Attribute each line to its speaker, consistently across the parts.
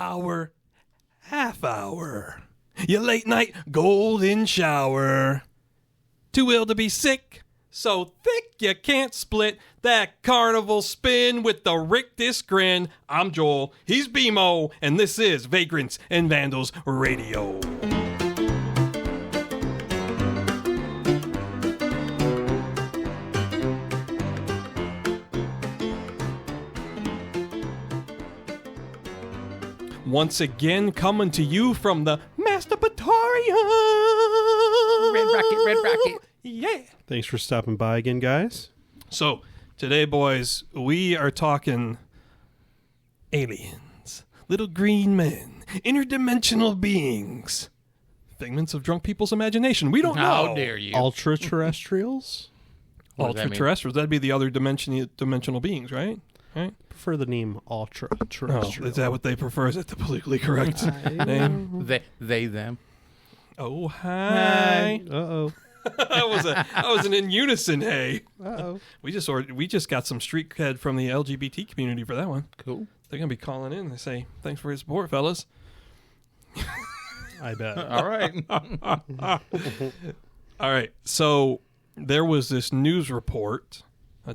Speaker 1: power half hour. Your late night golden shower. Too ill to be sick, so thick you can't split that carnival spin with the rictus grin. I'm Joel, he's BMO, and this is Vagrants and Vandals Radio. Once again, coming to you from the Masturbatorium.
Speaker 2: Red Rocket.
Speaker 1: Yeah.
Speaker 3: Thanks for stopping by again, guys.
Speaker 1: So, today, boys, we are talking aliens, little green men, interdimensional beings, figments of drunk people's imagination. We don't know.
Speaker 2: How dare you?
Speaker 3: Ultra-terrestrials?
Speaker 1: Ultra-terrestrials. That'd be the other dimensional beings, right? Right?
Speaker 3: Prefer the name ultra-terrestrial.
Speaker 1: Oh, is that what they prefer? Is that the politically correct name?
Speaker 2: They, them.
Speaker 1: Oh, hi.
Speaker 3: Uh-oh.
Speaker 1: that was an in unison, hey.
Speaker 3: Uh-oh.
Speaker 1: We just got some street cred from the LGBT community for that one.
Speaker 2: Cool.
Speaker 1: They're going to be calling in. They say, thanks for your support, fellas.
Speaker 3: I bet.
Speaker 2: All right.
Speaker 1: All right. So there was this news report.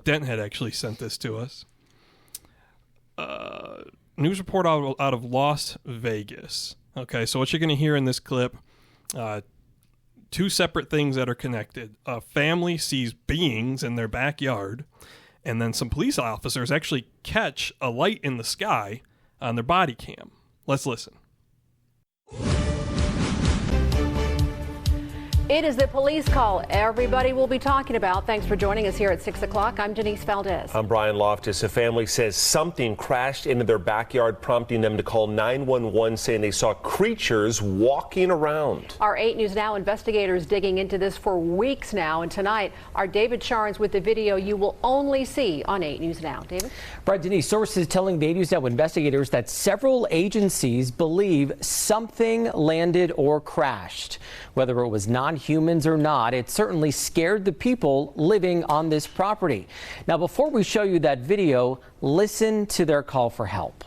Speaker 1: Dent had actually sent this to us. News report out of Las Vegas. Okay, so what you're going to hear in this clip, two separate things that are connected. A family sees beings in their backyard, and then some police officers actually catch a light in the sky on their body cam. Let's listen.
Speaker 4: It is the police call everybody will be talking about. Thanks for joining us here at 6 o'clock. I'm Denise Valdez.
Speaker 5: I'm Brian Loftus. A family says something crashed into their backyard, prompting them to call 911, saying they saw creatures walking around.
Speaker 4: Our 8 News Now investigators digging into this for weeks now. And tonight, our David Sharns with the video you will only see on 8 News Now. David?
Speaker 6: Right, Denise, sources telling the 8 News Now investigators that several agencies believe something landed or crashed. Whether it was non-humans or not, it certainly scared the people living on this property. Now, before we show you that video, listen to their call for help.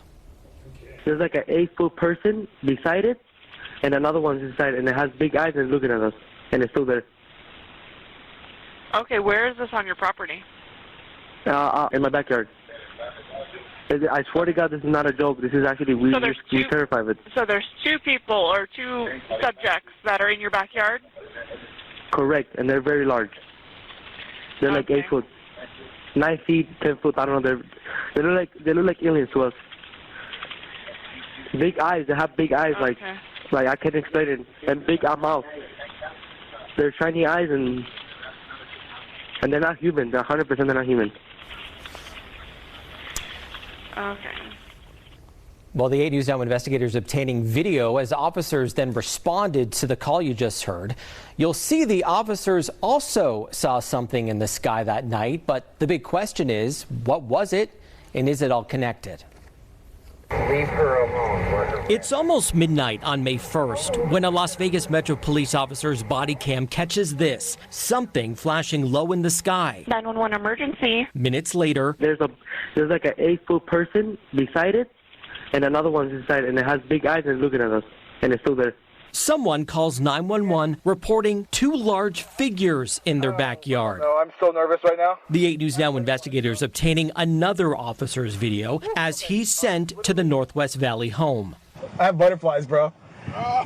Speaker 7: There's like an 8-foot person beside it, and another one's inside, and it has big eyes and looking at us, and it's still there.
Speaker 8: Okay, where is this on your property?
Speaker 7: In my backyard. I swear to God, this is not a joke. This is actually, we're terrified of it.
Speaker 8: So there's two people or two subjects that are in your backyard?
Speaker 7: Correct, and they're very large. They're like 8 foot, 9 feet, 10 foot. I don't know. They look like aliens to us. Big eyes. They have big eyes, like I can't explain it. And big mouth. They're shiny eyes, and they're not human. They're 100% they're not human.
Speaker 8: Okay.
Speaker 6: Well, the 8 News Now investigators obtaining video as officers then responded to the call you just heard. You'll see the officers also saw something in the sky that night, but the big question is, what was it, and is it all connected?
Speaker 7: Leave her alone.
Speaker 6: It's almost midnight on May 1st when a Las Vegas Metro Police officer's body cam catches this, something flashing low in the sky.
Speaker 8: 911 emergency.
Speaker 6: Minutes later,
Speaker 7: there's like an 8-foot person beside it, and another one's inside, and it has big eyes and looking at us, and it's still there.
Speaker 6: Someone calls 911 reporting two large figures in their backyard.
Speaker 9: No, I'm so nervous right now.
Speaker 6: The 8 News Now investigators obtaining another officer's video as he's sent to the Northwest Valley home.
Speaker 9: I have butterflies, bro.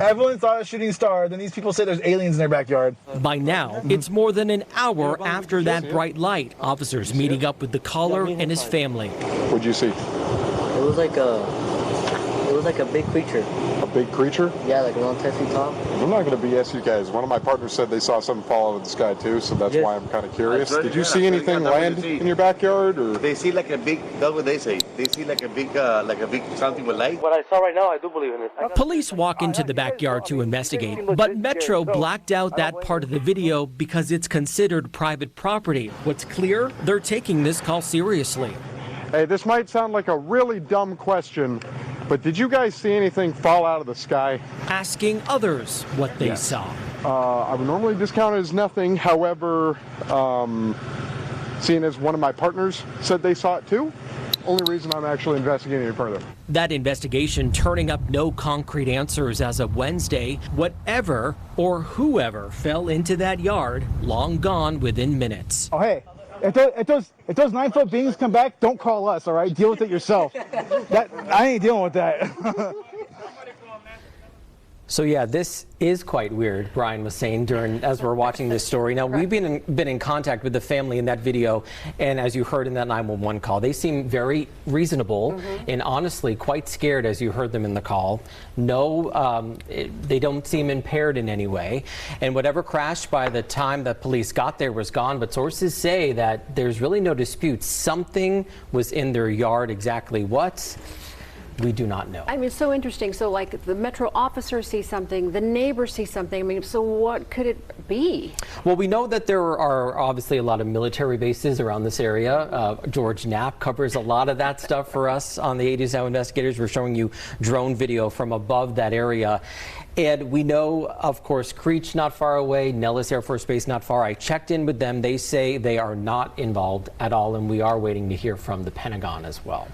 Speaker 9: Everyone saw a shooting star, then these people say there's aliens in their backyard.
Speaker 6: By now, it's more than an hour after that bright light. Officers meeting up with the caller and his family.
Speaker 9: What'd you see?
Speaker 7: It was like a big creature.
Speaker 9: A big creature?
Speaker 7: Yeah, like around 10 feet tall.
Speaker 9: I'm not going to BS you guys. One of my partners said they saw something fall out of the sky too, so that's why I'm kind of curious. Did you see anything land in your backyard? Or
Speaker 10: they see like a big, that's what they say. They see like a big something with light.
Speaker 7: What I saw right now, I do believe in it.
Speaker 6: Police walk into the backyard to investigate, but Metro blacked out that part of the video because it's considered private property. What's clear? They're taking this call seriously.
Speaker 9: Hey, this might sound like a really dumb question, but did you guys see anything fall out of the sky?
Speaker 6: Asking others what they saw.
Speaker 9: I would normally discount it as nothing. However, seeing as one of my partners said they saw it too, Only reason I'm actually investigating it further.
Speaker 6: That investigation turning up no concrete answers as of Wednesday. Whatever or whoever fell into that yard, long gone within minutes.
Speaker 2: Oh, hey, if those 9-foot beings come back, don't call us, all right? Deal with it yourself. I ain't dealing with that.
Speaker 6: So yeah, this is quite weird, Brian was saying as we're watching this story. Now, we've been in contact with the family in that video, and as you heard in that 911 call, they seem very reasonable and honestly quite scared as you heard them in the call. No, they don't seem impaired in any way, and whatever crashed by the time that police got there was gone, but sources say that there's really no dispute. Something was in their yard. Exactly what? We do not know.
Speaker 4: I mean, it's so interesting. So, like, the Metro officer sees something, the neighbor sees something. I mean, so what could it be?
Speaker 6: Well, we know that there are obviously a lot of military bases around this area. George Knapp covers a lot of that stuff for us on the 80s Now Investigators. We're showing you drone video from above that area. And we know, of course, Creech not far away, Nellis Air Force Base not far. I checked in with them. They say they are not involved at all, and we are waiting to hear from the Pentagon as well.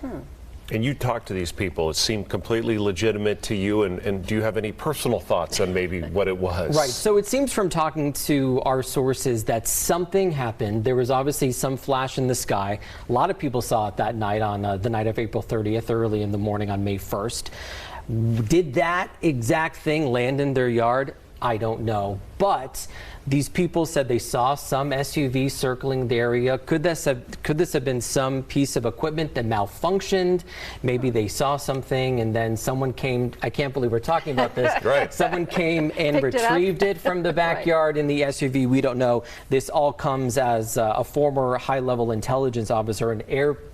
Speaker 5: And you talked to these people. It seemed completely legitimate to you. And do you have any personal thoughts on maybe what it was?
Speaker 6: Right. So it seems from talking to our sources that something happened. There was obviously some flash in the sky. A lot of people saw it that night on the night of April 30th, early in the morning on May 1st. Did that exact thing land in their yard? I don't know. But these people said they saw some SUV circling the area. Could this have been some piece of equipment that malfunctioned? Maybe they saw something and then someone came. I can't believe we're talking about this.
Speaker 5: Right.
Speaker 6: Someone came and retrieved it from the backyard in the SUV. We don't know. This all comes as a former high-level intelligence officer,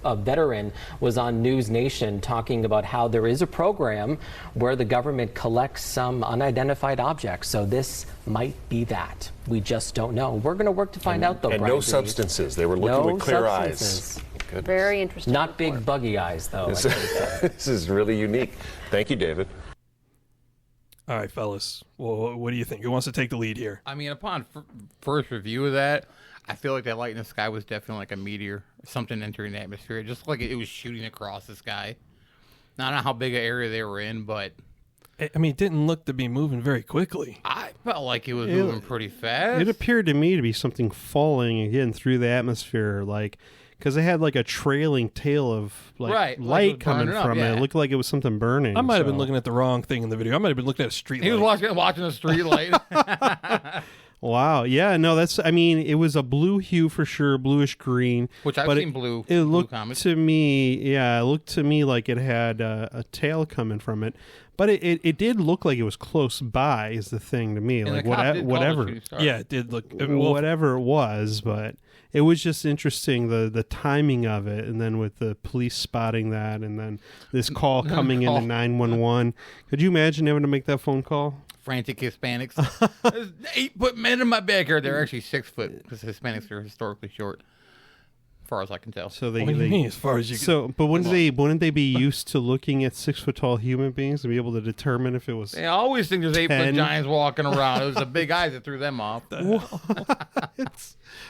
Speaker 6: a veteran, was on News Nation talking about how there is a program where the government collects some unidentified objects. So this might be that. We just don't know. We're going to work to find out, though.
Speaker 5: And
Speaker 6: Brian,
Speaker 5: no substances. They were looking with clear eyes. Goodness.
Speaker 4: Very interesting.
Speaker 6: Not big buggy eyes, though.
Speaker 5: This is really unique. Thank you, David.
Speaker 1: All right, fellas. Well, what do you think? Who wants to take the lead here?
Speaker 11: I mean, upon first review of that, I feel like that light in the sky was definitely like a meteor, something entering the atmosphere. Just like it was shooting across the sky. I don't know how big an area they were in, but
Speaker 1: I mean, it didn't look to be moving very quickly.
Speaker 11: I felt like it was moving pretty fast.
Speaker 3: It appeared to me to be something falling again through the atmosphere, like, because it had like a trailing tail of light coming from it. It looked like it was something burning.
Speaker 1: I might have been looking at the wrong thing in the video. I might have been looking at a street light.
Speaker 11: He was watching a street light.
Speaker 3: Wow. Yeah, no, I mean, it was a blue hue for sure, bluish green.
Speaker 11: Which I've seen blue.
Speaker 3: It looked to me like it had a tail coming from it. But it did look like it was close by is the thing to me.
Speaker 11: And
Speaker 3: like
Speaker 11: whatever.
Speaker 3: Yeah,
Speaker 1: it did look
Speaker 3: whatever it was, but it was just interesting the timing of it, and then with the police spotting that, and then this call coming into 911. Could you imagine having to make that phone call?
Speaker 11: Frantic Hispanics. There's 8-foot men in my backyard. They're actually 6 foot because Hispanics are historically short, as far as I can tell.
Speaker 3: So
Speaker 1: what do you mean, as far as you can?
Speaker 3: But wouldn't they be used to looking at 6 foot tall human beings and be able to determine if it was?
Speaker 11: They always think there's 8-foot giants walking around. It was the big eyes that threw them off.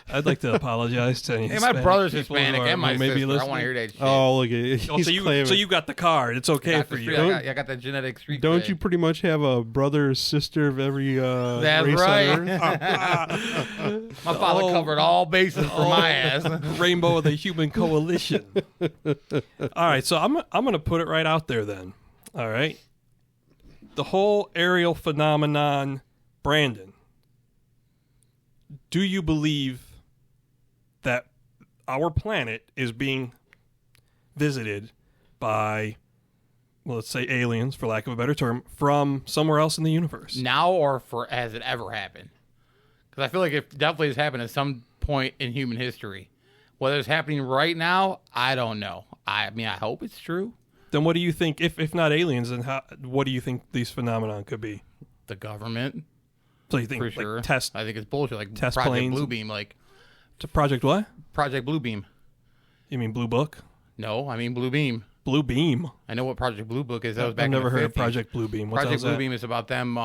Speaker 1: I'd like to apologize to any
Speaker 11: my brother's Hispanic and my sister. I want to hear that shit.
Speaker 3: Oh, look at
Speaker 1: so you got the card. It's okay for you.
Speaker 11: I got that genetic streak.
Speaker 3: Don't you pretty much have a brother or sister of every
Speaker 11: That's
Speaker 3: race
Speaker 11: right.
Speaker 3: on Earth?
Speaker 11: My father covered all bases for my ass.
Speaker 1: Rainbow of the Human Coalition. All right, so I'm going to put it right out there then. All right. The whole aerial phenomenon, Brandon, do you believe that our planet is being visited by, well, let's say aliens, for lack of a better term, from somewhere else in the universe?
Speaker 11: Now or has it ever happened? Because I feel like it definitely has happened at some point in human history. Whether it's happening right now, I don't know. I mean, I hope it's true.
Speaker 1: Then what do you think, if not aliens, then what do you think these phenomenon could be?
Speaker 11: The government.
Speaker 1: So you think
Speaker 11: for sure?
Speaker 1: Test?
Speaker 11: I think it's bullshit. Like
Speaker 1: test
Speaker 11: Project
Speaker 1: planes,
Speaker 11: Bluebeam. Like
Speaker 1: Project what?
Speaker 11: Project Bluebeam.
Speaker 1: You mean Blue Book?
Speaker 11: No, I mean Bluebeam.
Speaker 1: Blue Beam.
Speaker 11: I know what Project Blue Book is. That was back
Speaker 1: I've never
Speaker 11: in the
Speaker 1: heard
Speaker 11: 50s.
Speaker 1: of Project Blue Beam. What
Speaker 11: Project Blue Beam is about them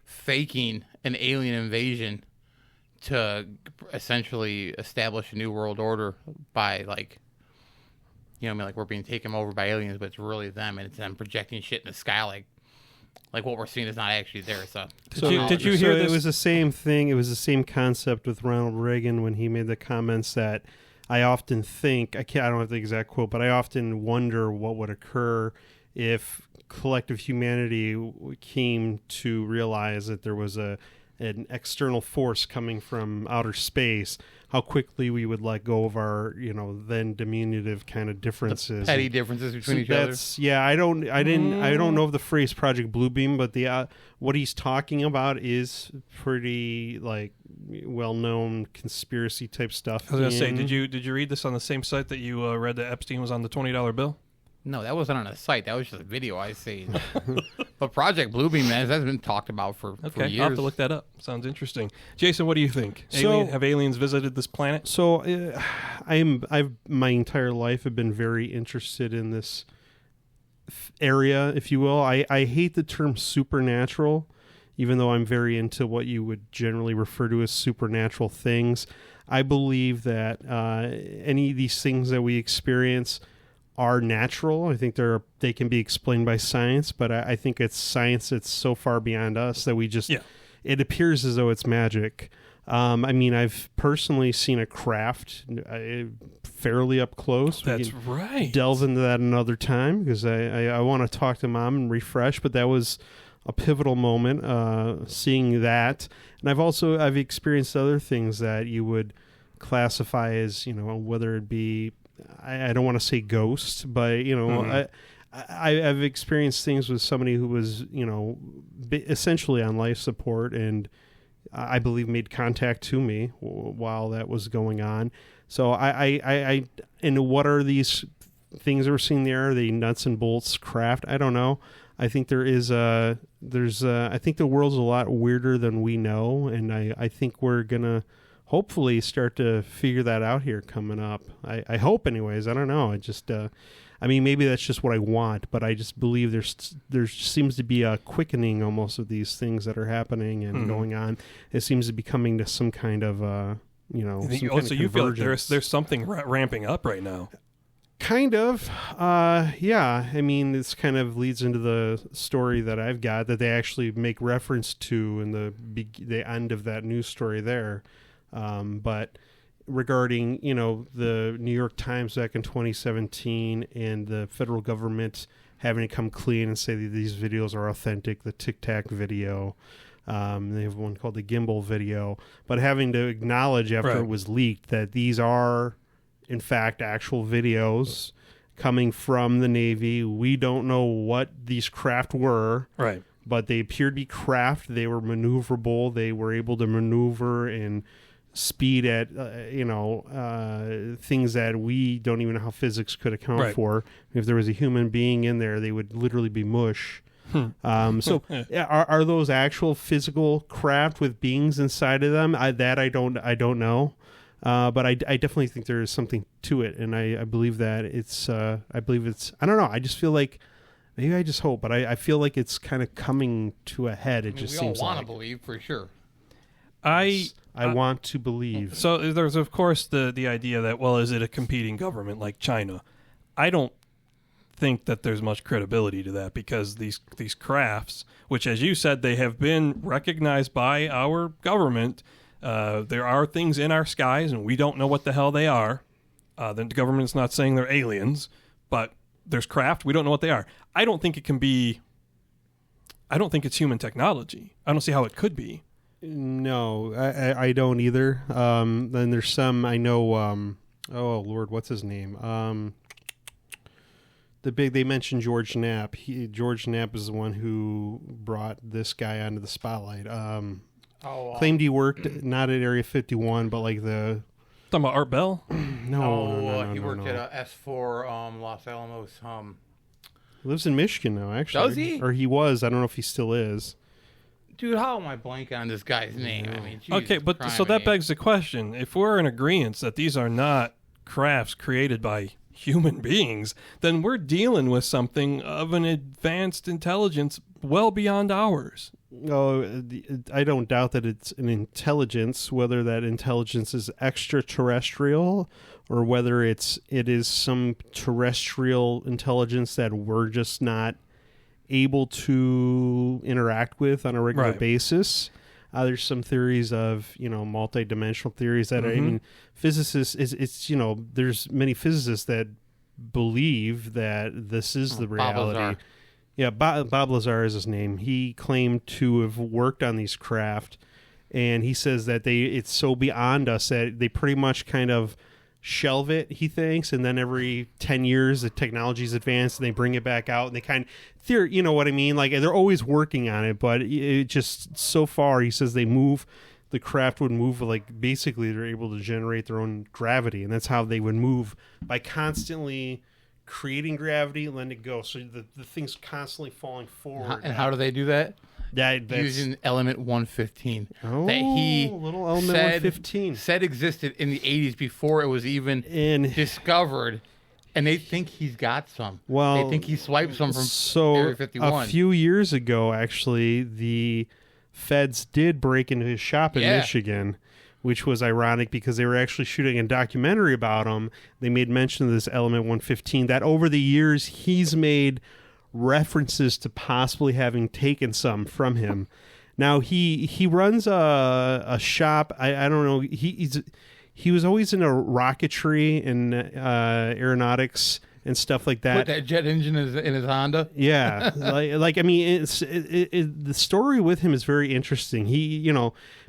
Speaker 11: faking an alien invasion to essentially establish a new world order by like you know, what I mean, like we're being taken over by aliens, but it's really them, and it's them projecting shit in the sky, like what we're seeing is not actually there. So
Speaker 1: did you hear this?
Speaker 3: It was the same thing. It was the same concept with Ronald Reagan when he made the comments that I often think, I don't have the exact quote, but I often wonder what would occur if collective humanity came to realize that there was an external force coming from outer space, how quickly we would let go of our, then diminutive kind of differences,
Speaker 11: the petty differences between each other.
Speaker 3: Yeah, I don't know of the phrase Project Bluebeam, but what he's talking about is pretty well-known conspiracy type stuff.
Speaker 1: I was gonna say, did you read this on the same site that you read that Epstein was on the $20 bill?
Speaker 11: No, that wasn't on a site. That was just a video I seen. But Project Bluebeam, man, that's been talked about for years.
Speaker 1: I'll have to look that up. Sounds interesting. Jason, what do you think? Have aliens visited this planet?
Speaker 3: So, I've my entire life have been very interested in this area, if you will. I hate the term supernatural, even though I'm very into what you would generally refer to as supernatural things. I believe that any of these things that we experience are natural. I think they can be explained by science, but I think it's science that's so far beyond us that we just, it appears as though it's magic. I've personally seen a craft fairly up close.
Speaker 1: That's right.
Speaker 3: Delve into that another time because I want to talk to Mom and refresh, but that was a pivotal moment, seeing that. And I've experienced other things that you would classify as, whether it be, I don't want to say ghost, but I've experienced things with somebody who was essentially on life support, and I believe made contact to me while that was going on. So and what are these things that we're seeing there? Are they nuts and bolts craft? I don't know. I think I think the world's a lot weirder than we know, and I think we're gonna hopefully start to figure that out here coming up. I hope anyways. I don't know. I just, maybe that's just what I want, but I just believe there seems to be a quickening almost of these things that are happening and going on. It seems to be coming to some kind of, so
Speaker 1: you feel like there's something ramping up right now.
Speaker 3: Kind of, yeah. This kind of leads into the story that I've got that they actually make reference to in the end of that news story there. But regarding, the New York Times back in 2017 and the federal government having to come clean and say that these videos are authentic, the Tic Tac video, they have one called the Gimbal video, but having to acknowledge after it was leaked that these are, in fact, actual videos coming from the Navy. We don't know what these craft were.
Speaker 1: Right.
Speaker 3: But they appeared to be craft. They were maneuverable. They were able to maneuver and speed at things that we don't even know how physics could account for. If there was a human being in there, they would literally be mush. So are those actual physical craft with beings inside of them? I don't know, but I definitely think there is something to it, and I believe that it's I don't know, I just feel like, maybe I just hope, but I feel like it's kind of coming to a head. It just seems like. We all want
Speaker 11: to believe, for sure.
Speaker 3: I want to believe.
Speaker 1: So there's, of course, the idea that, well, is it a competing government like China? I don't think that there's much credibility to that, because these crafts, which, as you said, they have been recognized by our government. There are things in our skies, and we don't know what the hell they are. The government's not saying they're aliens, but there's craft. We don't know what they are. I don't think it's human technology. I don't see how it could be.
Speaker 3: No, I don't either. Then there's some I know. Oh Lord, what's his name? They mentioned George Knapp. George Knapp is the one who brought this guy onto the spotlight. Claimed he worked not at Area 51, but like the.
Speaker 1: Talking about Art Bell?
Speaker 3: No.
Speaker 11: He worked at S4 Los Alamos.
Speaker 3: He lives in Michigan now, actually.
Speaker 11: Does he?
Speaker 3: Or he was. I don't know if he still is.
Speaker 11: Dude, how am I blanking on this guy's name?
Speaker 1: Okay, but so that begs the question: if we're in agreement that these are not crafts created by human beings, then we're dealing with something of an advanced intelligence well beyond ours.
Speaker 3: Oh, I don't doubt that it's an intelligence, whether that intelligence is extraterrestrial or whether it is some terrestrial intelligence that we're just not able to interact with on a regular basis. There's some theories of, multi-dimensional theories that I mean, physicists there's many physicists that believe that this is the reality. Yeah, Bob Lazar is his name. He claimed to have worked on these craft, and he says that it's so beyond us that they pretty much kind of shelve it, he thinks, and then every 10 years the technology's advanced and they bring it back out and they kind of you know what I mean, like they're always working on it, but it just so far, he says, the craft would move, like basically they're able to generate their own gravity, and that's how they would move, by constantly creating gravity and letting it go, so the thing's constantly falling forward.
Speaker 11: And how do they do that?
Speaker 3: That's
Speaker 11: using element 115
Speaker 3: that
Speaker 11: he
Speaker 3: little element 115
Speaker 11: said existed in the 80s before it was even discovered, and they think he's got some.
Speaker 3: Well,
Speaker 11: they think he swiped some from Area 51.
Speaker 3: A few years ago, actually, the feds did break into his shop in Michigan, which was ironic because they were actually shooting a documentary about him. They made mention of this element 115 that over the years he's made references to possibly having taken some from him. Now he runs a shop. I don't know. He was always into rocketry and aeronautics and stuff like that.
Speaker 11: Put that jet engine in his Honda.
Speaker 3: Yeah, like I mean, the story with him is very interesting. He,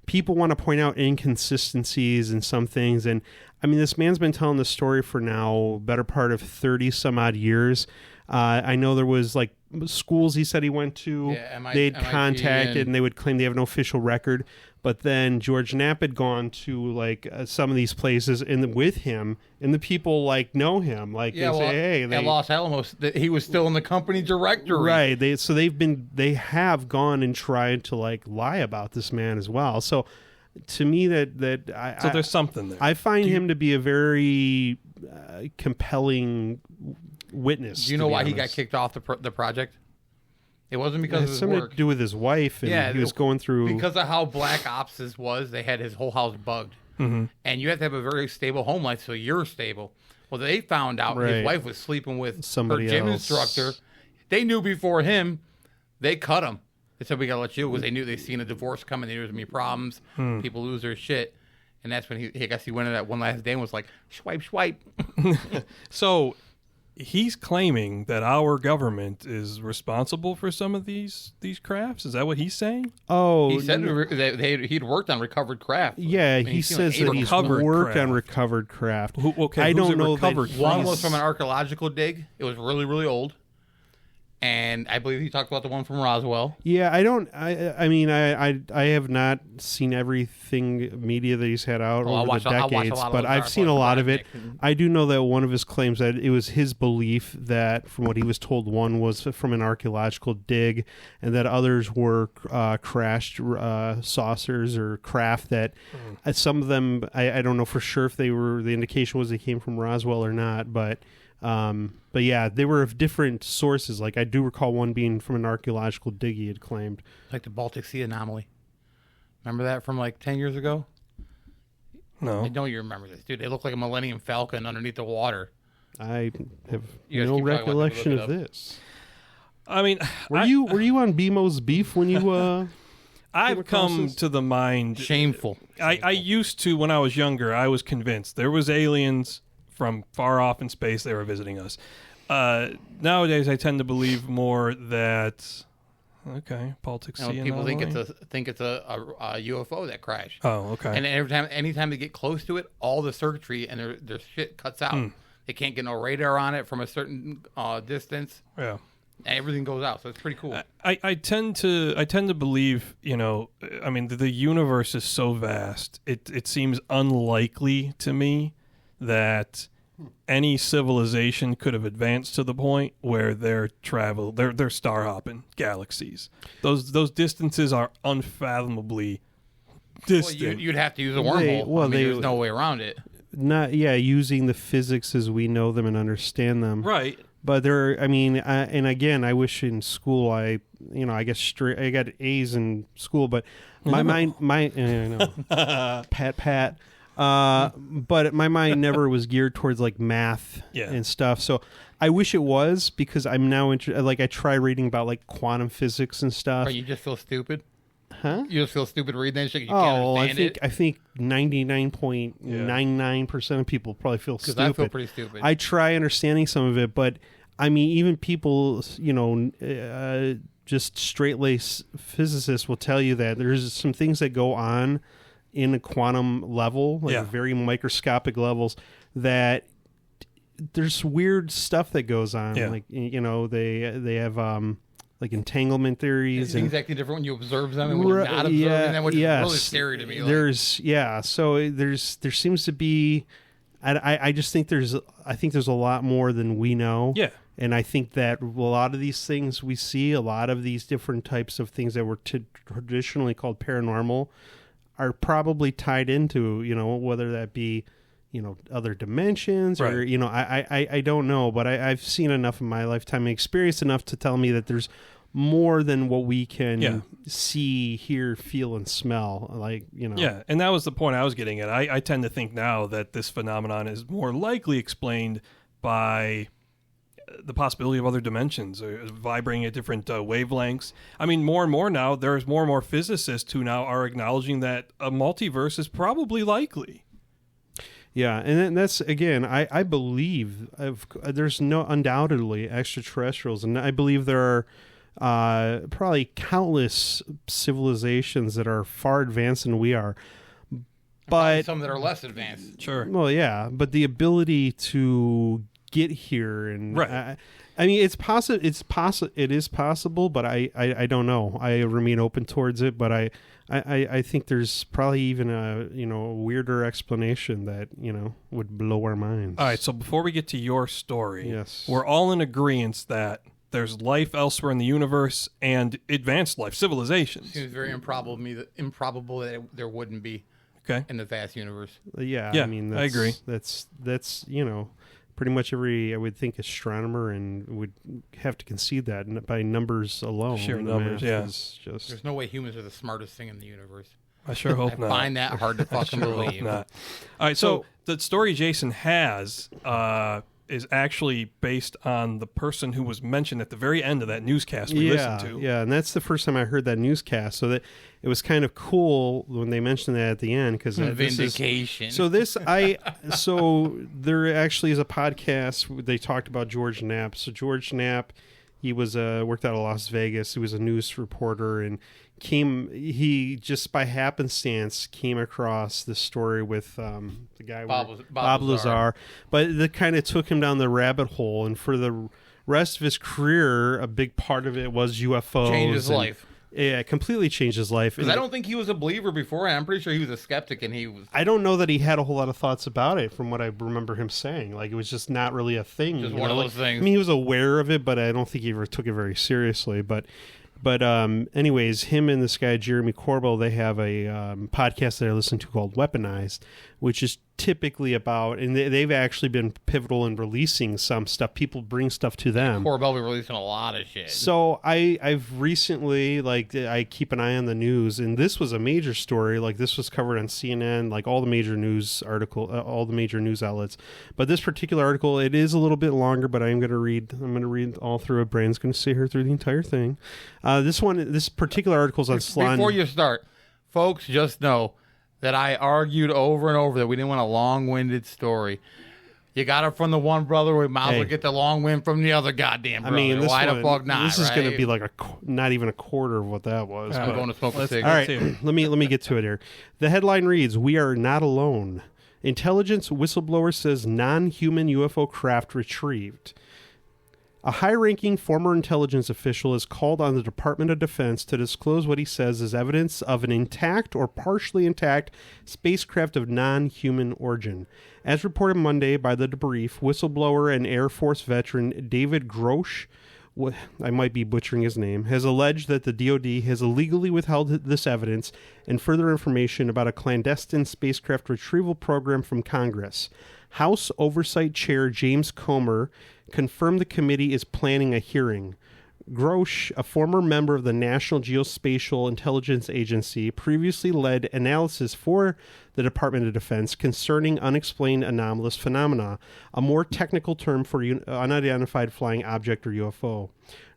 Speaker 3: people want to point out inconsistencies in some things, and I mean, this man's been telling the story for now better part of 30 some odd years. I know there was like schools he said he went to, they'd contacted and they would claim they have no official record. But then George Knapp had gone to like some of these places and with him, and the people like know him. Like they say, hey,
Speaker 11: at Los Alamos, he was still in the company directory.
Speaker 3: Right. They have gone and tried to like lie about this man as well. So to me, so
Speaker 1: there's something there.
Speaker 3: I find him to be a very compelling witness.
Speaker 11: Do you know why he got kicked off the project? It wasn't because of his
Speaker 3: something
Speaker 11: work.
Speaker 3: To do with his wife, and he was going through
Speaker 11: because of how Black Ops was. They had his whole house bugged, and you have to have a very stable home life so you're stable. Well, they found out his wife was sleeping with
Speaker 3: somebody
Speaker 11: her gym
Speaker 3: else.
Speaker 11: instructor. They knew before him. They cut him. They said, we gotta let you, because they knew they'd seen a divorce coming. There was gonna be problems. People lose their shit. And that's when I guess he went in that one last day and was like, swipe, swipe.
Speaker 1: So he's claiming that our government is responsible for some of these crafts. Is that what he's saying?
Speaker 3: Oh,
Speaker 11: he said that he'd worked on recovered craft.
Speaker 3: Yeah, he says that he's worked on recovered craft.
Speaker 1: I don't know.
Speaker 11: One was from an archaeological dig. It was really, really old. And I believe he talked about the one from Roswell.
Speaker 3: Yeah, I have not seen everything media that he's had out over the decades, but I've seen a lot of it. I do know that one of his claims that it was his belief that, from what he was told, one was from an archaeological dig, and that others were crashed saucers or craft that some of them, I don't know for sure if they were, the indication was they came from Roswell or not, but yeah, they were of different sources. Like I do recall one being from an archaeological dig he had claimed.
Speaker 11: Like the Baltic Sea anomaly. Remember that from like 10 years ago?
Speaker 1: No.
Speaker 11: I know you remember this, dude. They look like a Millennium Falcon underneath the water.
Speaker 3: I have no recollection of this.
Speaker 1: I mean,
Speaker 3: were you on BMO's beef when you
Speaker 1: I've come to the mind.
Speaker 11: Shameful.
Speaker 1: I used to, when I was younger, I was convinced there was aliens from far off in space. They were visiting us. Nowadays, I tend to believe more that Baltic Sea.
Speaker 11: People think it's a UFO that crashed.
Speaker 1: Oh, okay.
Speaker 11: And anytime they get close to it, all the circuitry and their shit cuts out. They can't get no radar on it from a certain distance.
Speaker 1: Yeah.
Speaker 11: And everything goes out, so it's pretty cool.
Speaker 1: I tend to believe, I mean, the universe is so vast. It seems unlikely to me that any civilization could have advanced to the point where they're star hopping galaxies. Those distances are unfathomably distant.
Speaker 11: Well, you'd have to use a wormhole. There's no way around it.
Speaker 3: using the physics as we know them and understand them.
Speaker 1: Right.
Speaker 3: But and again, I wish in school I got A's in school, but my mind, pat. But my mind never was geared towards like math and stuff. So I wish it was, because I'm now I try reading about like quantum physics and stuff.
Speaker 11: Or you just feel stupid.
Speaker 3: Huh?
Speaker 11: You just feel stupid reading that shit. You can't understand
Speaker 3: I think 99.99% of people probably feel stupid.
Speaker 11: Because I feel pretty stupid.
Speaker 3: I try understanding some of it, but I mean, even people, just straight-laced physicists will tell you that there's some things that go on in a quantum level, like very microscopic levels, that there's weird stuff that goes on. Like, they have like entanglement theories.
Speaker 11: It's exactly different when you observe them and when you're not observing them, which is really scary to me.
Speaker 3: So there seems to be, I just think there's a lot more than we know. Yeah. And I think that a lot of these things we see, a lot of these different types of things that were traditionally called paranormal, are probably tied into, whether that be, other dimensions or, I don't know, but I've seen enough in my lifetime and experienced enough to tell me that there's more than what we can see, hear, feel, and smell.
Speaker 1: Yeah, and that was the point I was getting at. I tend to think now that this phenomenon is more likely explained by the possibility of other dimensions, vibrating at different wavelengths. I mean, more and more now, there's more and more physicists who now are acknowledging that a multiverse is probably likely.
Speaker 3: Yeah, and that's, again, I believe there's undoubtedly extraterrestrials, and I believe there are probably countless civilizations that are far advanced than we are. But
Speaker 11: some that are less advanced.
Speaker 1: Sure.
Speaker 3: Well, yeah, but the ability to get here and I mean, it's possible. It is possible, but I don't know. I remain open towards it, but I think there's probably even a weirder explanation that would blow our minds.
Speaker 1: All right, so before we get to your story,
Speaker 3: yes,
Speaker 1: we're all in agreement that there's life elsewhere in the universe and advanced life, civilizations.
Speaker 11: Seems very improbable that there wouldn't be in the vast universe.
Speaker 3: Yeah, I mean,
Speaker 1: I agree.
Speaker 3: That's pretty much every, I would think, astronomer and would have to concede that by numbers alone.
Speaker 1: Sheer numbers,
Speaker 11: There's no way humans are the smartest thing in the universe.
Speaker 1: I sure hope not.
Speaker 11: I find that hard to fucking believe.
Speaker 1: Not. All right, so the story Jason has is actually based on the person who was mentioned at the very end of that newscast we listened to.
Speaker 3: Yeah, and that's the first time I heard that newscast, so that it was kind of cool when they mentioned that at the end, because
Speaker 11: vindication.
Speaker 3: So there actually is a podcast. They talked about George Knapp. So George Knapp, he was worked out of Las Vegas. He was a news reporter, and he just by happenstance came across this story with the guy Bob Lazar, but that kind of took him down the rabbit hole, and for the rest of his career, a big part of it was UFOs.
Speaker 11: Changed his life.
Speaker 3: Yeah, completely changed his life.
Speaker 11: Because I don't think he was a believer before. I'm pretty sure he was a skeptic, and he was.
Speaker 3: I don't know that he had a whole lot of thoughts about it, from what I remember him saying. Like, it was just not really a thing.
Speaker 11: Just one of those things.
Speaker 3: I mean, he was aware of it, but I don't think he ever took it very seriously. But anyways, him and this guy Jeremy Corbell, they have a podcast that I listen to called Weaponized, which is typically about, and they've actually been pivotal in releasing some stuff. People bring stuff to them.
Speaker 11: Corbell be releasing a lot of shit.
Speaker 3: So I've recently, I keep an eye on the news, and this was a major story. Like, this was covered on CNN, like all the major news all the major news outlets. But this particular article, it is a little bit longer, but I'm going to read all through it. Brandon's going to sit here through the entire thing. This particular article is on Slon.
Speaker 11: Before you start, folks, just know that I argued over and over that we didn't want a long-winded story. You got it from the one brother, we might as well get the long wind from the other goddamn brother.
Speaker 3: I mean,
Speaker 11: why the fuck not?
Speaker 3: This is going to be like not even a quarter of what that was.
Speaker 11: I'm going to smoke a cigarette.
Speaker 3: All right, let me get to it here. The headline reads, "We are not alone. Intelligence whistleblower says non-human UFO craft retrieved." A high-ranking former intelligence official has called on the Department of Defense to disclose what he says is evidence of an intact or partially intact spacecraft of non-human origin. As reported Monday by The Debrief, whistleblower and Air Force veteran David Grosh I might be butchering his name, has alleged that the DoD has illegally withheld this evidence and further information about a clandestine spacecraft retrieval program from Congress. House Oversight Chair James Comer confirmed the committee is planning a hearing. Grosh, a former member of the National Geospatial Intelligence Agency, previously led analysis for the Department of Defense concerning unexplained anomalous phenomena, a more technical term for unidentified flying object or UFO.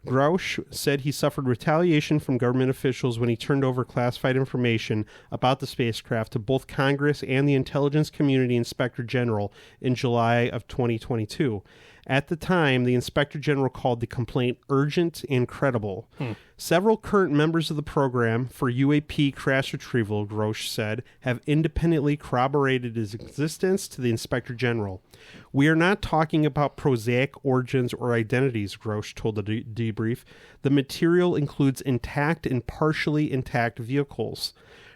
Speaker 3: Grosh said he suffered retaliation from government officials when he turned over classified information about the spacecraft to both Congress and the Intelligence Community Inspector General in July of 2022. At the time, the Inspector General called the complaint urgent and credible. Several current members of the program for UAP crash retrieval, Grosh said, have independently corroborated its existence to the Inspector General. We are not talking about prosaic origins or identities, Grosh told the debrief. The material includes intact and partially intact vehicles.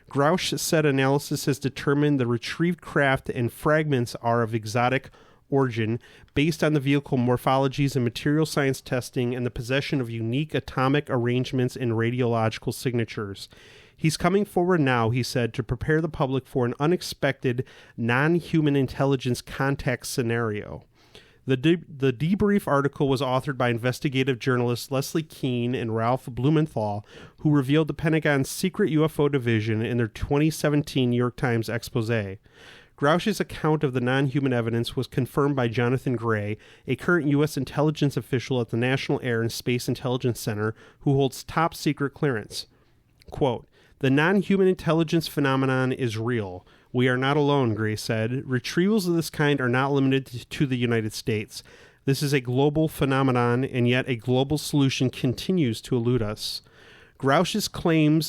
Speaker 3: Grosh said analysis has determined the retrieved craft and fragments are of exotic origin based on the vehicle morphologies and material science testing and the possession of unique atomic arrangements and radiological signatures. He's coming forward now, he said, to prepare the public for an unexpected non-human intelligence contact scenario. The debrief article was authored by investigative journalists Leslie Keane and Ralph Blumenthal, who revealed the Pentagon's secret UFO division in their 2017 New York Times expose. Grouch's account of the non-human evidence was confirmed by Jonathan Gray, a current U.S. intelligence official at the National Air and Space Intelligence Center who holds top-secret clearance. Quote, "The non-human intelligence phenomenon is real. We are not alone," Gray said. "Retrievals of this kind are not limited to the United States. This is a global phenomenon, and yet a global solution continues to elude us." Grouch's claim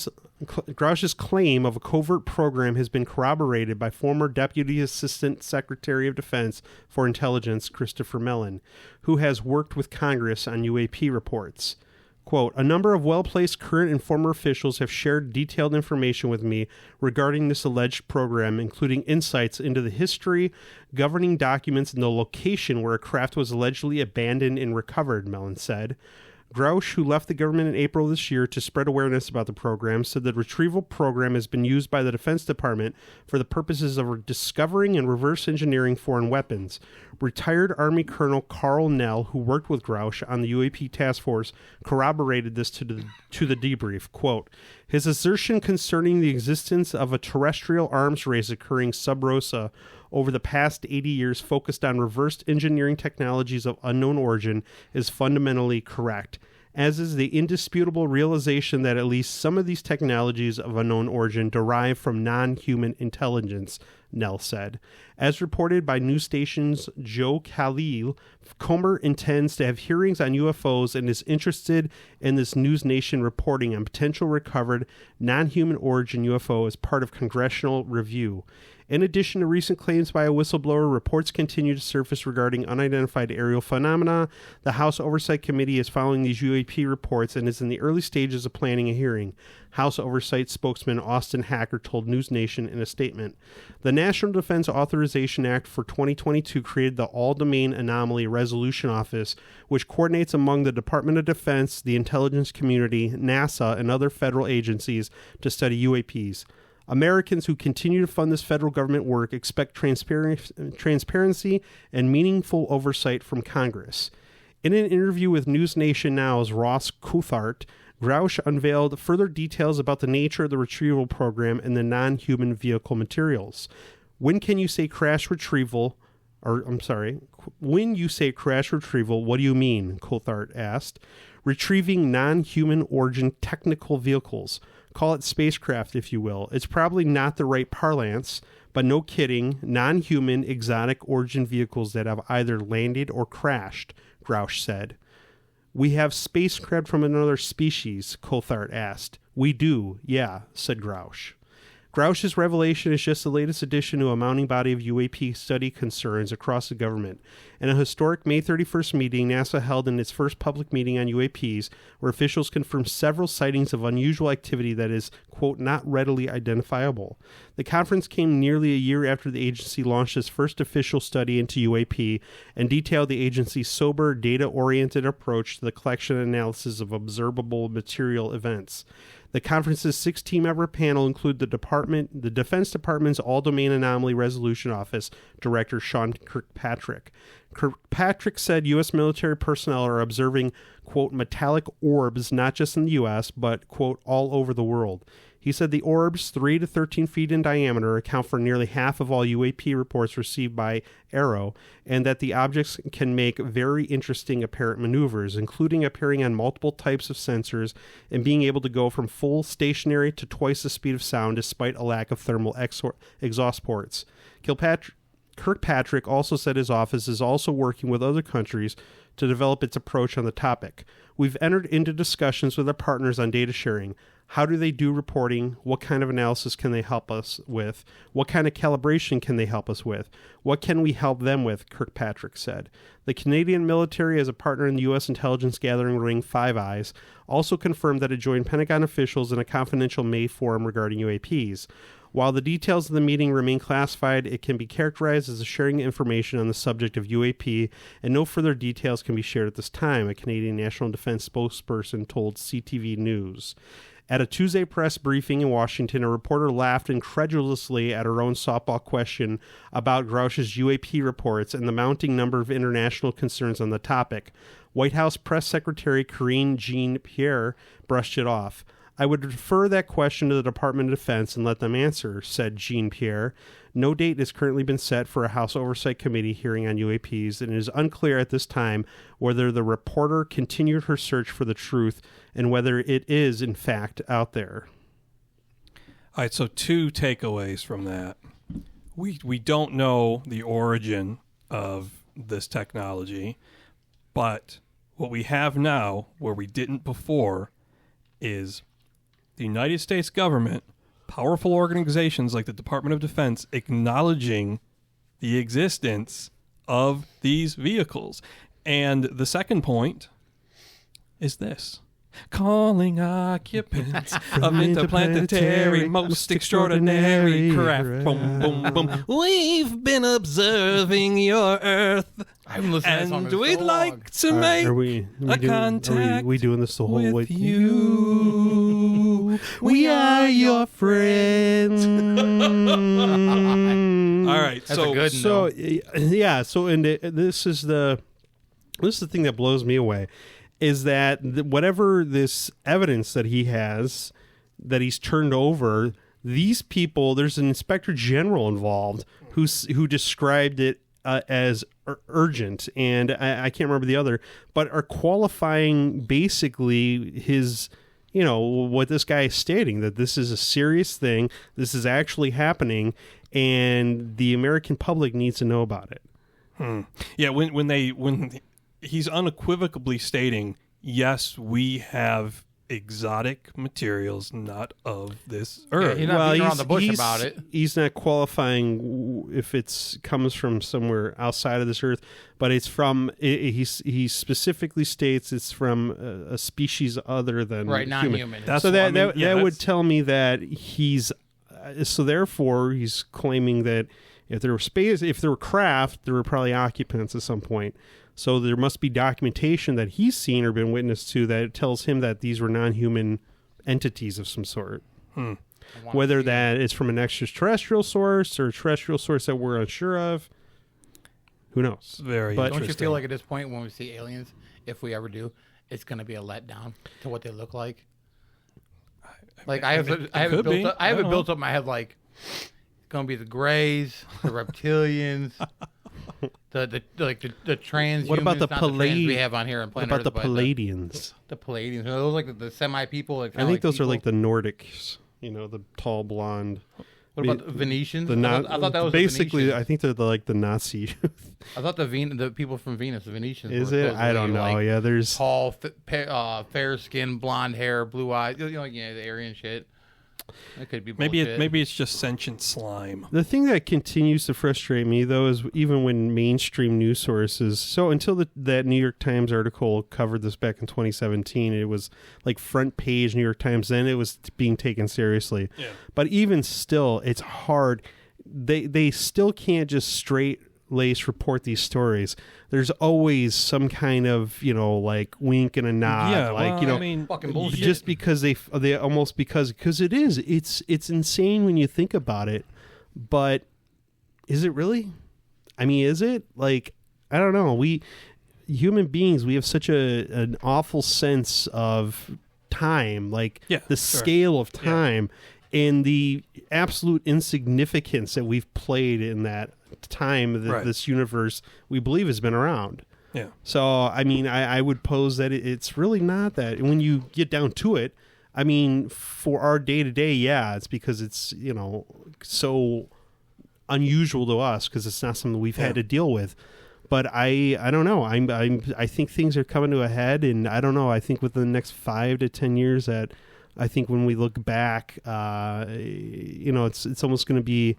Speaker 3: of a covert program has been corroborated by former Deputy Assistant Secretary of Defense for Intelligence Christopher Mellon, who has worked with Congress on UAP reports. Quote, "A number of well-placed current and former officials have shared detailed information with me regarding this alleged program, including insights into the history, governing documents, and the location where a craft was allegedly abandoned and recovered," Mellon said. Grouch, who left the government in April this year to spread awareness about the program, said the retrieval program has been used by the Defense Department for the purposes of discovering and reverse engineering foreign weapons. Retired Army Colonel Carl Nell, who worked with Grouch on the UAP task force, corroborated this to the debrief. Quote, "His assertion concerning the existence of a terrestrial arms race occurring sub rosa over the past 80 years focused on reversed engineering technologies of unknown origin is fundamentally correct, as is the indisputable realization that at least some of these technologies of unknown origin derive from non-human intelligence," Nell said. As reported by news stations Joe Khalil, Comer intends to have hearings on UFOs and is interested in this News Nation reporting on potential recovered non-human origin UFO as part of congressional review. In addition to recent claims by a whistleblower, reports continue to surface regarding unidentified aerial phenomena. The House Oversight Committee is following these UAP reports and is in the early stages of planning a hearing. House Oversight spokesman Austin Hacker told News Nation in a statement. The National Defense Authorization Act for 2022 created the All-Domain Anomaly Resolution Office, which coordinates among the Department of Defense, the intelligence community, NASA, and other federal agencies to study UAPs. Americans who continue to fund this federal government work expect transparency and meaningful oversight from Congress. In an interview with News Nation Now's Ross Coulthart, Grouch unveiled further details about the nature of the retrieval program and the non-human vehicle materials. When you say crash retrieval, what do you mean? Coulthart asked. Retrieving non-human origin technical vehicles. Call it spacecraft, if you will. It's probably not the right parlance, but no kidding, non-human exotic origin vehicles that have either landed or crashed, Grouch said. "We have spacecraft from another species," Coulthart asked. "We do, yeah," said Grouch. Grouch's revelation is just the latest addition to a mounting body of UAP study concerns across the government. In a historic May 31st meeting NASA held in its first public meeting on UAPs, where officials confirmed several sightings of unusual activity that is, quote, not readily identifiable. The conference came nearly a year after the agency launched its first official study into UAP and detailed the agency's sober, data-oriented approach to the collection and analysis of observable material events. The conference's 6-team-member panel include the Defense Department's All-Domain Anomaly Resolution Office Director Sean Kirkpatrick. Kirkpatrick said U.S. military personnel are observing, quote, metallic orbs not just in the U.S., but, quote, all over the world. He said the orbs, 3 to 13 feet in diameter, account for nearly half of all UAP reports received by Arrow, and that the objects can make very interesting apparent maneuvers, including appearing on multiple types of sensors and being able to go from full stationary to twice the speed of sound despite a lack of thermal exhaust ports. Kirkpatrick also said his office is also working with other countries to develop its approach on the topic. We've entered into discussions with our partners on data sharing. How do they do reporting? What kind of analysis can they help us with? What kind of calibration can they help us with? What can we help them with? Kirkpatrick said. The Canadian military, as a partner in the U.S. intelligence gathering ring Five Eyes, also confirmed that it joined Pentagon officials in a confidential May forum regarding UAPs. While the details of the meeting remain classified, it can be characterized as a sharing information on the subject of UAP, and no further details can be shared at this time, a Canadian National Defense spokesperson told CTV News. At a Tuesday press briefing in Washington, a reporter laughed incredulously at her own softball question about Grouch's UAP reports and the mounting number of international concerns on the topic. White House Press Secretary Karine Jean-Pierre brushed it off. I would refer that question to the Department of Defense and let them answer, said Jean-Pierre. No date has currently been set for a House Oversight Committee hearing on UAPs, and it is unclear at this time whether the reporter continued her search for the truth and whether it is, in fact, out there.
Speaker 1: All right, so 2 takeaways from that. We don't know the origin of this technology, but what we have now, where we didn't before, is the United States government, powerful organizations like the Department of Defense, acknowledging the existence of these vehicles. And the second point is this. Calling occupants of interplanetary, most extraordinary craft. Boom, boom, boom. We've been observing your Earth.
Speaker 11: I haven't listened to that song in so
Speaker 1: we'd like
Speaker 11: long.
Speaker 1: to make a contact.
Speaker 3: Are we doing this the whole way?
Speaker 1: With you.
Speaker 3: We are your friends.
Speaker 1: All right,
Speaker 11: That's a good
Speaker 3: so yeah. So and this is the thing that blows me away. Is that whatever this evidence that he has, that he's turned over, these people, there's an inspector general involved who described it as urgent, and I can't remember the other, but are qualifying basically his, what this guy is stating, that this is a serious thing, this is actually happening, and the American public needs to know about it.
Speaker 1: Yeah, when he's unequivocally stating, yes, we have exotic materials not of this earth.
Speaker 11: Yeah, he's not beating around the bush about it.
Speaker 3: He's not qualifying if it comes from somewhere outside of this earth, but it's from, he specifically states it's from a species other than
Speaker 11: non-human.
Speaker 3: So that would tell me that he's, so therefore he's claiming that if there were craft, there were probably occupants at some point. So there must be documentation that he's seen or been witness to that tells him that these were non-human entities of some sort. Whether that is from an extraterrestrial source or a terrestrial source that we're unsure of, who knows?
Speaker 1: Very
Speaker 11: But don't you feel like at this point when we see aliens, if we ever do, it's going to be a letdown to what they look like? Like I have it built up in my head like it's going to be the Greys, the reptilians. The transhumans.
Speaker 3: What about the
Speaker 11: we have on here on planet
Speaker 3: What about
Speaker 11: Earth,
Speaker 3: the Palladians?
Speaker 11: The Palladians. Are those like the semi people?
Speaker 3: I think those are like the Nordics. The tall blonde.
Speaker 11: What about the Venetians?
Speaker 3: I
Speaker 11: thought that was
Speaker 3: basically. I think they're the Nazi.
Speaker 11: I thought the people from Venus, the Venetians.
Speaker 3: Is it? I don't know.
Speaker 11: Like,
Speaker 3: yeah, there's
Speaker 11: tall, fair skin, blonde hair, blue eyes. The Aryan shit. That could be
Speaker 1: maybe
Speaker 11: bullshit.
Speaker 1: it's just sentient slime.
Speaker 3: The thing that continues to frustrate me, though, is even when mainstream news sources. So until that New York Times article covered this back in 2017, it was like front page New York Times. Then it was being taken seriously.
Speaker 1: Yeah.
Speaker 3: But even still, it's hard. They still can't just straight lace report these stories. There's always some kind of, like wink and a nod.
Speaker 1: Yeah,
Speaker 3: like,
Speaker 1: well, I mean,
Speaker 11: fucking bullshit.
Speaker 3: just because they almost because it's insane when you think about it. But is it really? I mean, is it? Like, I don't know. We human beings, we have such an awful sense of time, like the scale of time and the absolute insignificance that we've played in that time that this universe we believe has been around.
Speaker 1: Yeah. So,
Speaker 3: I mean, I would pose that it's really not that. And when you get down to it, I mean, for our day-to-day, it's because it's, so unusual to us because it's not something we've had to deal with. But I don't know. I think things are coming to a head, and I don't know. I think within the next 5 to 10 years that I think when we look back, it's almost going to be,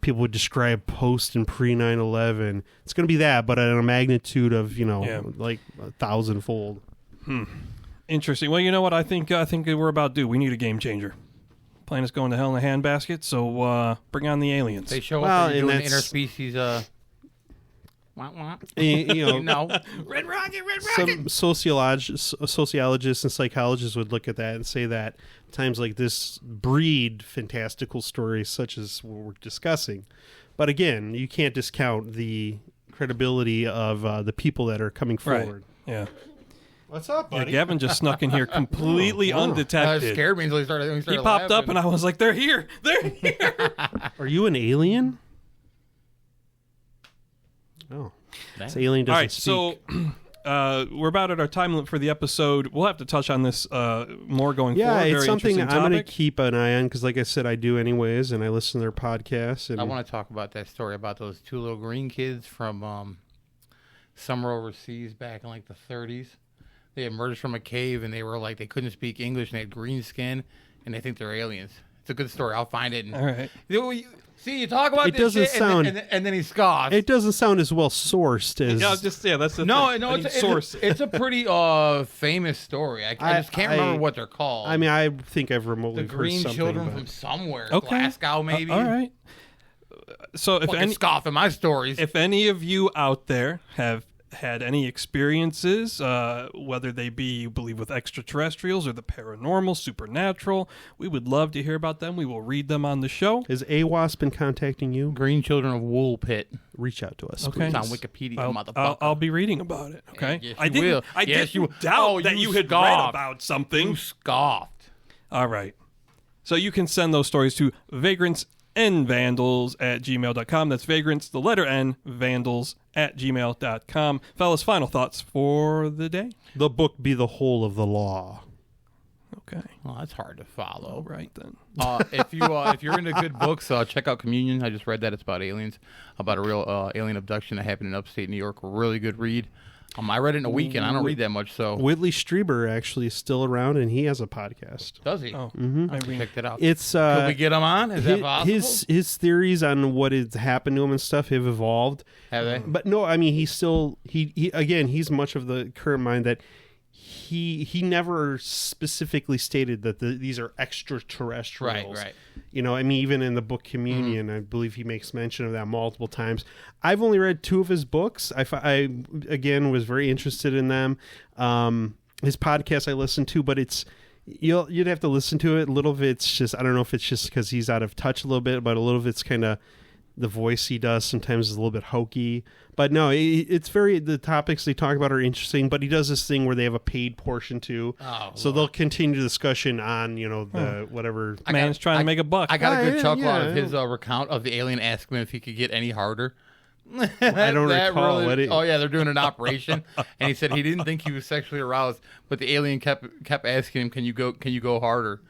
Speaker 3: people would describe post and pre 9/11. It's going to be that, but at a magnitude of, like 1,000-fold.
Speaker 1: Interesting. Well, you know what? I think we're about due. We need a game changer. Planet's going to hell in a handbasket, so bring on the aliens.
Speaker 11: They show up and doing interspecies.
Speaker 1: No.
Speaker 11: Red Rocket.
Speaker 3: Some sociologists and psychologists would look at that and say that times like this breed fantastical stories such as what we're discussing. But again, you can't discount the credibility of the people that are coming forward.
Speaker 1: Right. Yeah.
Speaker 3: What's up, buddy?
Speaker 1: Yeah, Gavin just snuck in here completely undetected.
Speaker 11: That scared me until he started
Speaker 1: He popped up and I was like, they're here. They're here.
Speaker 3: Are you an alien? Oh, this alien doesn't speak.
Speaker 1: So we're about at our time limit for the episode. We'll have to touch on this more going forward.
Speaker 3: Yeah, it's
Speaker 1: Very
Speaker 3: something
Speaker 1: interesting
Speaker 3: I'm going to
Speaker 1: topic.
Speaker 3: keep an eye on because, like I said, I do anyways, and I listen to their podcasts. And
Speaker 11: I want to talk about that story about those two little green kids from somewhere overseas back in like the 30s. They emerged from a cave and they were like, they couldn't speak English and they had green skin and they think they're aliens. It's a good story. I'll find it. And,
Speaker 1: all right.
Speaker 11: You talk about
Speaker 3: it
Speaker 11: this
Speaker 3: doesn't
Speaker 11: shit
Speaker 3: sound,
Speaker 11: and then he scoffs.
Speaker 3: It doesn't sound as well sourced as.
Speaker 1: Yeah, that's the
Speaker 11: no,
Speaker 1: thing.
Speaker 11: no, it's a pretty famous story. I just can't remember what they're called.
Speaker 3: I mean, I think I've remotely
Speaker 11: the green
Speaker 3: heard something.
Speaker 11: children
Speaker 3: but...
Speaker 11: from somewhere,
Speaker 1: Okay.
Speaker 11: Glasgow maybe.
Speaker 1: All right. So if any
Speaker 11: scoff at my stories,
Speaker 1: if any of you out there have had any experiences, whether they be you believe with extraterrestrials or the paranormal, supernatural, we would love to hear about them. We will read them on the show.
Speaker 3: Has AWAS been contacting you?
Speaker 11: Green Children of Woolpit.
Speaker 3: Reach out to us.
Speaker 1: Okay.
Speaker 11: It's on Wikipedia, motherfucker.
Speaker 1: I'll be reading about it. Okay.
Speaker 11: Yes,
Speaker 1: I didn't doubt that you had read about something.
Speaker 11: You scoffed.
Speaker 1: All right. So you can send those stories to Vagrants and Vandals at gmail.com. That's Vagrants, the letter N, Vandals at gmail.com. Fellas, final thoughts for the day?
Speaker 3: The book be the whole of the law.
Speaker 1: Okay.
Speaker 11: Well, that's hard to follow.
Speaker 1: All right, then.
Speaker 11: If you're into good books, check out Communion. I just read that. It's about aliens, about a real alien abduction that happened in upstate New York. Really good read. I read it in a weekend. I don't read that much, so.
Speaker 3: Whitley Strieber actually is still around, and he has a podcast.
Speaker 11: Does he?
Speaker 1: Oh,
Speaker 11: I checked it out.
Speaker 3: It's
Speaker 11: could we get him on? Is that possible?
Speaker 3: His theories on what has happened to him and stuff have evolved.
Speaker 11: Have they?
Speaker 3: But no, I mean, he's much of the current mind that he never specifically stated that these are extraterrestrials.
Speaker 11: Right.
Speaker 3: I mean, even in the book Communion, I believe he makes mention of that multiple times. I've only read 2 of his books. I again was very interested in them. His podcast I listened to, but you'd have to listen to it. A little of it's just, I don't know if it's just because he's out of touch a little bit, but a little of it's kind of the voice he does sometimes is a little bit hokey. But no, it's the topics they talk about are interesting, but he does this thing where they have a paid portion too. So they'll continue the discussion on, the whatever.
Speaker 1: Man's trying to make a buck.
Speaker 11: I got a good chuckle out of his recount of the alien asking him if he could get any harder.
Speaker 3: I don't recall.
Speaker 11: They're doing an operation, and he said he didn't think he was sexually aroused, but the alien kept asking him, "Can you go harder?"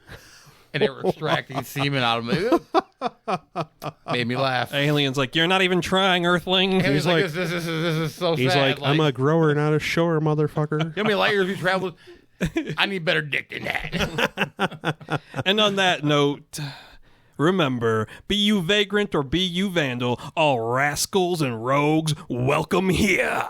Speaker 11: And they were extracting semen out of him. Made me laugh.
Speaker 1: Alien's like, you're not even trying, Earthling.
Speaker 11: He's like, this is so sad.
Speaker 3: He's like, I'm a grower, not a shower, motherfucker.
Speaker 11: How many light years we traveled? I need better dick than that.
Speaker 1: And on that note, remember, be you vagrant or be you vandal, all rascals and rogues, welcome here.